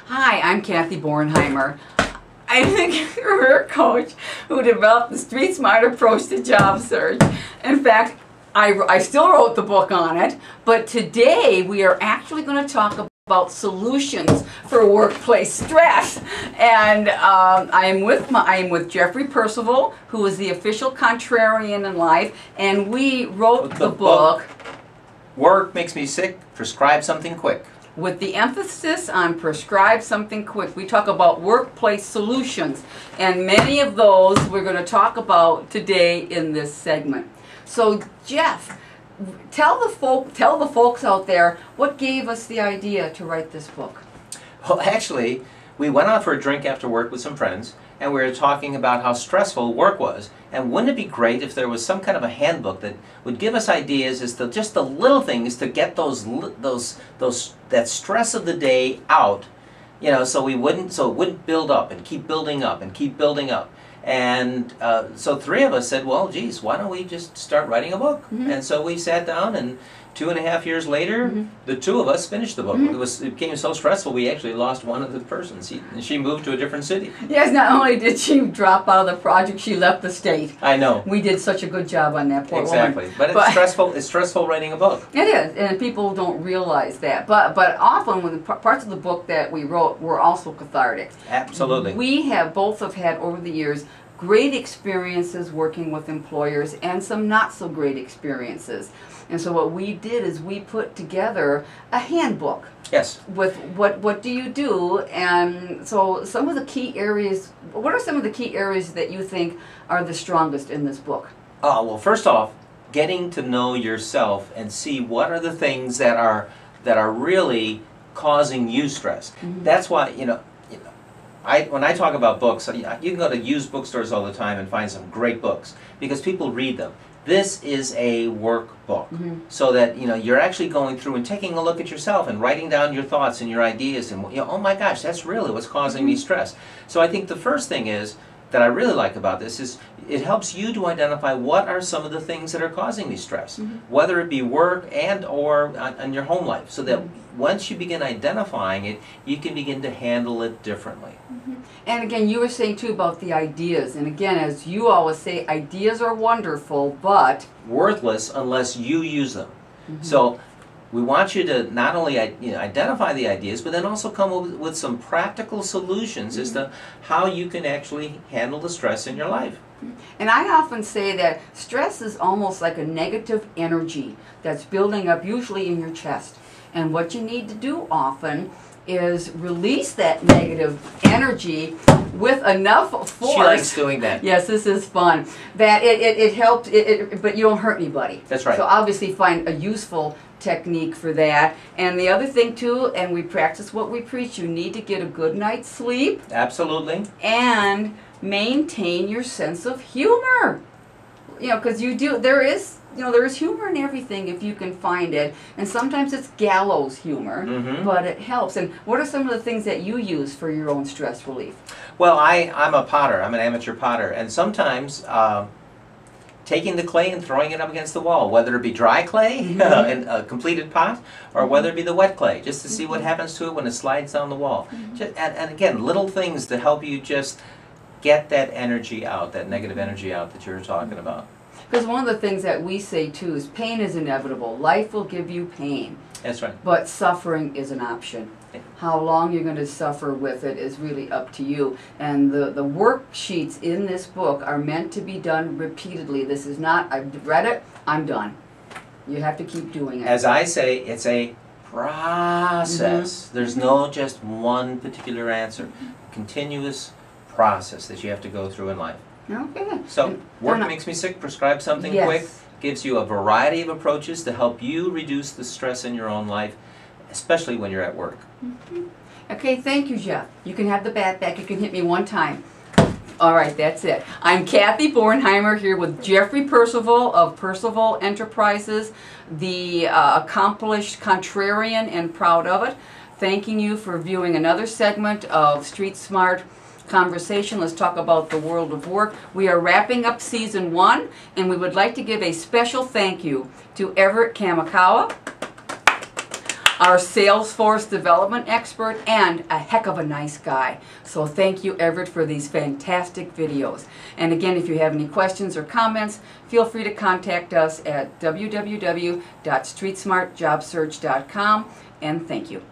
Hi, I'm Kathy Bornheimer. I'm the career coach who developed the Street Smart approach to job search. In fact, I still wrote the book on it, but today we are actually going to talk about solutions for workplace stress. And I am with Jeffrey Percival, who is the official contrarian in life, and we wrote the book Work Makes Me Sick, Prescribe Something Quick. With the emphasis on Prescribe Something Quick. We talk about workplace solutions, and many of those we're going to talk about today in this segment. So Jeff, tell the folks out there what gave us the idea to write this book. Well, actually, we went out for a drink after work with some friends, and we were talking about how stressful work was. And wouldn't it be great if there was some kind of a handbook that would give us ideas as to just the little things to get that stress of the day out, you know, so it wouldn't build up and keep building up and keep building up. And so three of us said, well, geez, why don't we just start writing a book? Mm-hmm. And so we sat down, and 2.5 years later, mm-hmm. the two of us finished the book. Mm-hmm. It became so stressful, we actually lost one of the persons. She moved to a different city. Yes, not only did she drop out of the project, she left the state. I know. We did such a good job on that poor exactly. woman. But it's stressful. It's stressful writing a book. It is, and people don't realize that. But often, when the parts of the book that we wrote were also cathartic. Absolutely. We both have had over the years great experiences working with employers and some not so great experiences. And so what we did is we put together a handbook. Yes. With what do you do? And so some of the key areas, what are some of the key areas that you think are the strongest in this book? Oh, well, first off, getting to know yourself and see what are the things that are really causing you stress. Mm-hmm. That's why, when I talk about books, you can go to used bookstores all the time and find some great books because people read them. This is a workbook, mm-hmm. so that you're actually going through and taking a look at yourself and writing down your thoughts and your ideas and oh my gosh, that's really what's causing mm-hmm. me stress. So I think the first thing that I really like about this is it helps you to identify what are some of the things that are causing me stress, mm-hmm. whether it be work and or on your home life, so that mm-hmm. once you begin identifying it, you can begin to handle it differently. Mm-hmm. And again, you were saying too about the ideas, and again, as you always say, ideas are wonderful, but worthless unless you use them. Mm-hmm. So we want you to not only identify the ideas, but then also come up with some practical solutions mm-hmm. as to how you can actually handle the stress in your life. And I often say that stress is almost like a negative energy that's building up usually in your chest. And what you need to do often is release that negative energy with enough force. She likes doing that. Yes, this is fun. That it helps, but you don't hurt anybody. That's right. So obviously find a useful technique for that. And the other thing too, and we practice what we preach, you need to get a good night's sleep. Absolutely. And maintain your sense of humor. Because there is humor in everything if you can find it. And sometimes it's gallows humor, mm-hmm. but it helps. And what are some of the things that you use for your own stress relief? Well, I'm a potter. I'm an amateur potter. And sometimes taking the clay and throwing it up against the wall, whether it be dry clay mm-hmm. in a completed pot, or mm-hmm. whether it be the wet clay, just to see mm-hmm. what happens to it when it slides down the wall. Mm-hmm. And again, little things to help you just get that energy out, that negative energy out that you're talking about. Because one of the things that we say too is pain is inevitable. Life will give you pain. That's right. But suffering is an option. How long you're going to suffer with it is really up to you. And the worksheets in this book are meant to be done repeatedly. This is not, I've read it, I'm done. You have to keep doing it. As I say, it's a process. Mm-hmm. There's no just one particular answer. Continuous process that you have to go through in life. Okay. So, Work Makes Me Sick, Prescribe Something yes. Quick gives you a variety of approaches to help you reduce the stress in your own life, especially when you're at work. Mm-hmm. Okay, thank you, Jeff. You can have the bat back. You can hit me one time. All right, that's it. I'm Kathy Bornheimer here with Jeffrey Percival of Percival Enterprises, the accomplished contrarian and proud of it. Thanking you for viewing another segment of Street Smart Conversation. Let's talk about the world of work. We are wrapping up season 1, and we would like to give a special thank you to Everett Kamikawa, our Salesforce development expert, and a heck of a nice guy. So thank you, Everett, for these fantastic videos. And again, if you have any questions or comments, feel free to contact us at www.streetsmartjobsearch.com, and thank you.